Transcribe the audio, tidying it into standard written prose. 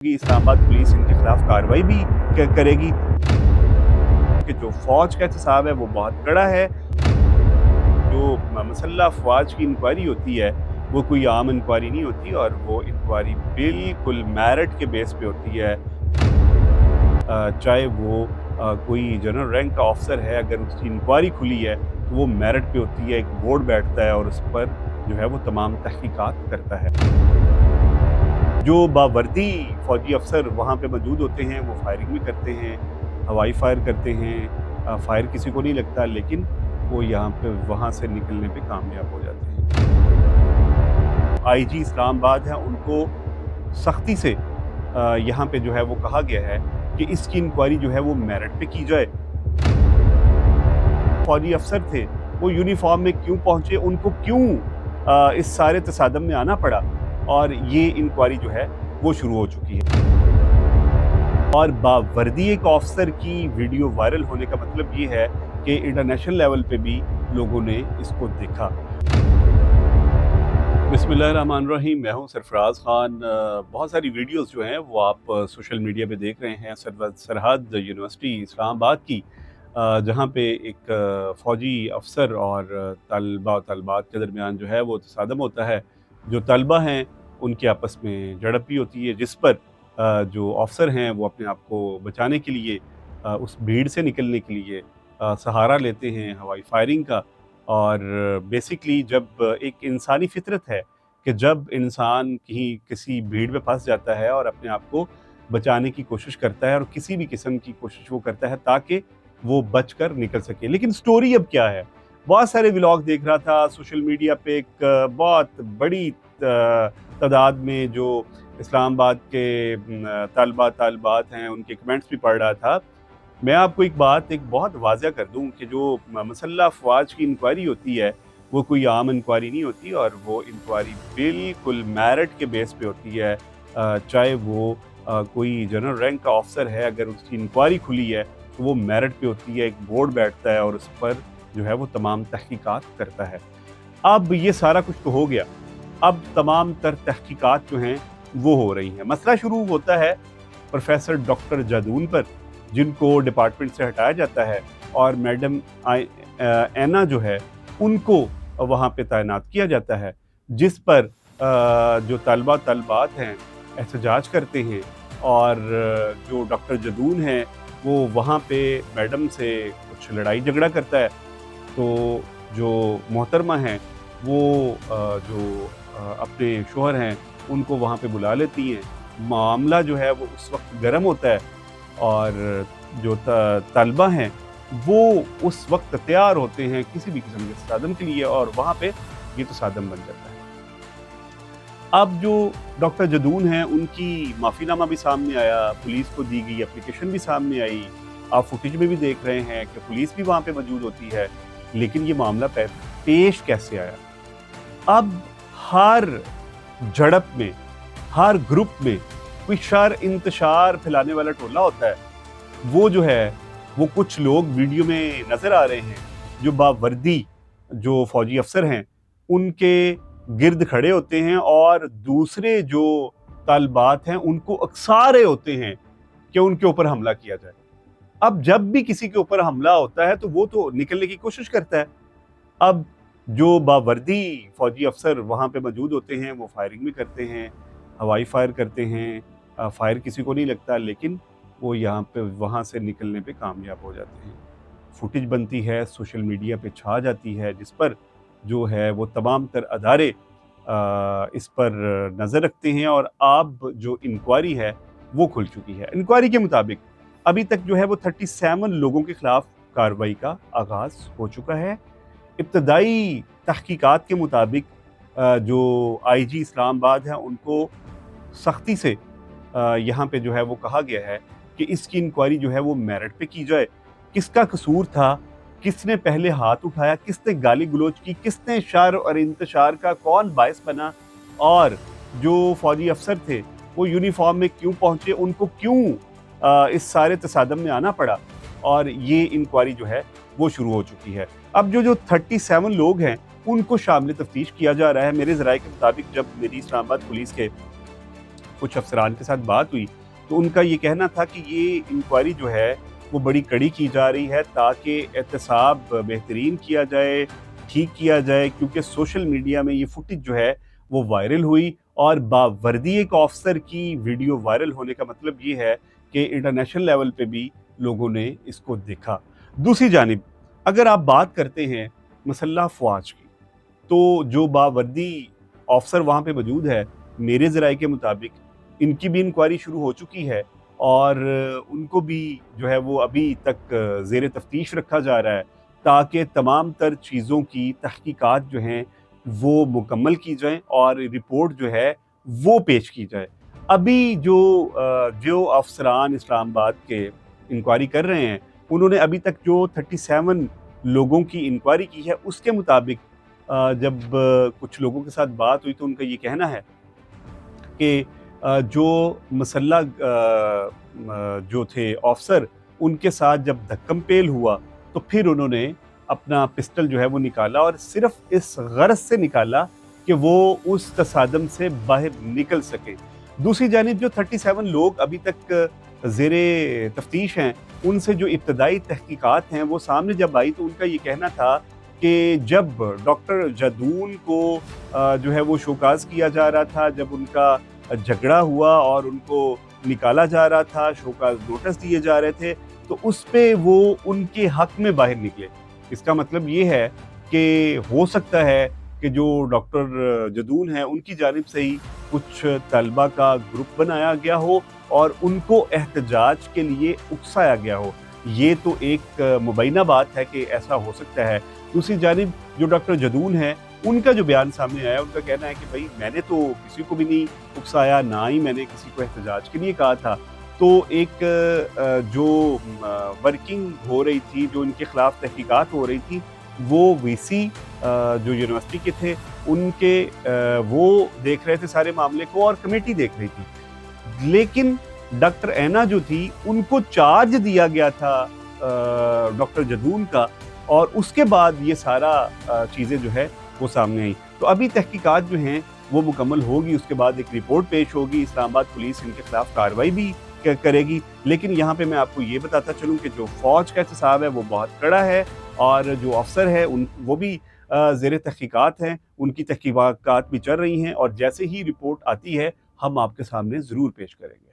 Islamabad police इनके खिलाफ कार्रवाई भी करेगी कि जो फौज का एहतसाब है वो बहुत कड़ा है। जो मसल्ह अफवाज की इंक्वायरी होती है वो कोई आम इंक्वायरी नहीं होती और वो इंक्वायरी बिल्कुल मेरिट के बेस पे होती है। चाहे वो कोई जनरल रैंक का ऑफिसर है, अगर उसकी इंक्वायरी खुली है तो वो मेरिट पे होती है। एक बोर्ड बैठता है और उस पर जो है वो तमाम तहकीकात करता है। जो बावर्दी फौजी अफसर वहाँ पे मौजूद होते हैं वो फायरिंग भी करते हैं, हवाई फायर करते हैं। फायर किसी को नहीं लगता, लेकिन वो यहाँ पे वहाँ से निकलने पे कामयाब हो जाते हैं। आईजी इस्लामाबाद है, उनको सख्ती से यहाँ पे जो है वो कहा गया है कि इसकी इंक्वायरी जो है वो मेरिट पे की जाए। फौजी अफसर थे, वो यूनिफॉर्म में क्यों पहुंचे, उनको क्यों इस सारे तसादम में आना पड़ा, और ये इंक्वायरी जो है वो शुरू हो चुकी है। और बावर्दी एक ऑफिसर की वीडियो वायरल होने का मतलब ये है कि इंटरनेशनल लेवल पे भी लोगों ने इसको देखा। बिस्मिल्लाहिर्रहमानिर्रहीम, मैं हूं सरफराज खान। बहुत सारी वीडियोस जो हैं वो आप सोशल मीडिया पे देख रहे हैं। सरहद यूनिवर्सिटी इस्लामाबाद की, जहां पे एक फ़ौजी अफसर और तलबात के दरमियान जो है वो तसादम होता है। जो तलबा हैं उनकी आपस में झड़प भी होती है, जिस पर जो अफसर हैं वो अपने आप को बचाने के लिए उस भीड़ से निकलने के लिए सहारा लेते हैं हवाई फायरिंग का। और बेसिकली जब एक इंसानी फितरत है कि जब इंसान कहीं किसी भीड़ में फंस जाता है और अपने आप को बचाने की कोशिश करता है और किसी भी किस्म की कोशिश वो करता है ताकि वो बच कर निकल सके। लेकिन स्टोरी अब क्या है? बहुत सारे व्लॉग देख रहा था सोशल मीडिया पे, एक बहुत बड़ी तादाद में जो इस्लामाबाद के तालबात हैं उनके कमेंट्स भी पढ़ रहा था। मैं आपको एक बहुत वाज़ह कर दूं कि जो मसल्ह अफवाज की इंक्वायरी होती है वो कोई आम इंक्वायरी नहीं होती और वो इंक्वायरी बिल्कुल मेरिट के बेस पे होती है। चाहे वो कोई जनरल रैंक का ऑफिसर है, अगर उसकी इंक्वायरी खुली है तो वो मेरिट पे होती है। एक बोर्ड बैठता है और उस पर जो है वो तमाम तहकीकात करता है। अब ये सारा कुछ तो हो गया, अब तमाम तर तहकीकात जो हैं वो हो रही हैं। मसला शुरू होता है प्रोफेसर डॉक्टर जदून पर, जिनको डिपार्टमेंट से हटाया जाता है और मैडम ऐना जो है उनको वहाँ पे तैनात किया जाता है, जिस पर जो तलबात हैं एहतजाज करते हैं। और जो डॉक्टर जदून है वो वहाँ पे मैडम से कुछ लड़ाई झगड़ा करता है। तो जो मोहतरमा हैं वो जो अपने शोहर हैं उनको वहाँ पे बुला लेती हैं। मामला जो है वो उस वक्त गर्म होता है और जो तलबा हैं वो उस वक्त तैयार होते हैं किसी भी किस्म के तसादम के लिए, और वहाँ पे ये तसादम बन जाता है। अब जो डॉक्टर जदून हैं उनकी माफ़ीनामा भी सामने आया, पुलिस को दी गई एप्लीकेशन भी सामने आई। आप फुटेज में भी देख रहे हैं कि पुलिस भी वहाँ पे मौजूद होती है। लेकिन ये मामला पेश कैसे आया? अब हर झड़प में, हर ग्रुप में कोई शर इंतशार फैलाने वाला टोला होता है। वो जो है वो कुछ लोग वीडियो में नज़र आ रहे हैं जो बावर्दी जो फौजी अफसर हैं उनके गिर्द खड़े होते हैं और दूसरे जो तालबात हैं उनको अक्सा रहे होते हैं कि उनके ऊपर हमला किया जाए। अब जब भी किसी के ऊपर हमला होता है तो वो तो निकलने की कोशिश करता है। अब जो बावर्दी फौजी अफसर वहाँ पे मौजूद होते हैं वो फायरिंग भी करते हैं, हवाई फायर करते हैं। फायर किसी को नहीं लगता, लेकिन वो यहाँ पे वहाँ से निकलने पे कामयाब हो जाते हैं। फुटेज बनती है, सोशल मीडिया पे छा जाती है, जिस पर जो है वो तमाम तर अदारे इस पर नज़र रखते हैं। और अब जो इंक्वायरी है वो खुल चुकी है। इंक्वायरी के मुताबिक अभी तक जो है वो 37 लोगों के खिलाफ कार्रवाई का आगाज़ हो चुका है। इब्तदाई तहकीकात के मुताबिक जो आईजी इस्लामाबाद है उनको सख्ती से यहाँ पे जो है वो कहा गया है कि इसकी इंक्वायरी जो है वो मेरिट पे की जाए। किसका कसूर था, किसने पहले हाथ उठाया, किसने गाली गलोच की, किसने शर और इंतशार का कौन बायस बना, और जो फौजी अफसर थे वो यूनिफॉर्म में क्यों पहुँचे, उनको क्यों इस सारे तसादम में आना पड़ा, और ये इंक्वायरी जो है वो शुरू हो चुकी है। अब जो 37 लोग हैं उनको शामिल तफ्तीश किया जा रहा है। मेरे ज़राए के मुताबिक जब मेरी इस्लामाबाद पुलिस के कुछ अफसरान के साथ बात हुई तो उनका ये कहना था कि ये इंक्वायरी जो है वो बड़ी कड़ी की जा रही है ताकि एहतसाब बेहतरीन किया जाए, ठीक किया जाए, क्योंकि सोशल मीडिया में ये फुटेज जो है वो वायरल हुई और बावर्दी एक ऑफिसर की वीडियो वायरल होने का मतलब ये है कि इंटरनेशनल लेवल पे भी लोगों ने इसको देखा। दूसरी जानिब अगर आप बात करते हैं मसल्ह फ़ौज की, तो जो बावर्दी ऑफिसर वहाँ पे मौजूद है, मेरे ज़राए के मुताबिक इनकी भी इंक्वायरी शुरू हो चुकी है और उनको भी जो है वो अभी तक ज़ेर तफ्तीश रखा जा रहा है ताकि तमाम तर चीज़ों की तहकीकात जो हैं वो मुकम्मल की जाएं और रिपोर्ट जो है वो पेश की जाए। अभी जो अफसरान इस्लामाबाद के इंक्वायरी कर रहे हैं, उन्होंने अभी तक जो 37 लोगों की इंक्वायरी की है उसके मुताबिक जब कुछ लोगों के साथ बात हुई तो उनका ये कहना है कि जो मसल्ला जो थे ऑफिसर, उनके साथ जब धक्कम पेल हुआ तो फिर उन्होंने अपना पिस्टल जो है वो निकाला और सिर्फ इस गर्ज से निकाला कि वो उस तसादम से बाहर निकल सके। दूसरी जानिब जो 37 लोग अभी तक ज़ेरे तफ्तीश हैं, उनसे जो इब्तदाई तहकीकात हैं वो सामने जब आई तो उनका ये कहना था कि जब डॉक्टर जदून को जो है वो शोकाज किया जा रहा था, जब उनका झगड़ा हुआ और उनको निकाला जा रहा था, शोकाज नोटिस दिए जा रहे थे, तो उस पे वो उनके हक में बाहर निकले। इसका मतलब ये है कि हो सकता है कि जो डॉक्टर जदून हैं उनकी जानिब से ही कुछ तलबा का ग्रुप बनाया गया हो और उनको एहतजाज के लिए उकसाया गया हो। ये तो एक मुबैना बात है कि ऐसा हो सकता है। दूसरी जानिब जो डॉक्टर जदून हैं, उनका जो बयान सामने आया, उनका कहना है कि भाई मैंने तो किसी को भी नहीं उकसाया, ना ही मैंने किसी को एहतजाज के लिए कहा था। तो एक जो वर्किंग हो रही थी, जो इनके खिलाफ तहकीकात हो रही थी, वो वीसी जो यूनिवर्सिटी के थे उनके वो देख रहे थे सारे मामले को और कमेटी देख रही थी। लेकिन डॉक्टर ऐना जो थी उनको चार्ज दिया गया था डॉक्टर जदून का और उसके बाद ये सारा चीज़ें जो है वो सामने आई। तो अभी तहकीकात जो हैं वो मुकम्मल होगी, उसके बाद एक रिपोर्ट पेश होगी, इस्लामाबाद पुलिस इनके खिलाफ कार्रवाई भी करेगी। लेकिन यहाँ पे मैं आपको ये बताता चलूँ कि जो फ़ौज का एहतसाब है वो बहुत कड़ा है और जो अफसर है वो भी ज़ेर तहकीकात हैं, उनकी तहकीकात भी चल रही हैं और जैसे ही रिपोर्ट आती है हम आपके सामने ज़रूर पेश करेंगे।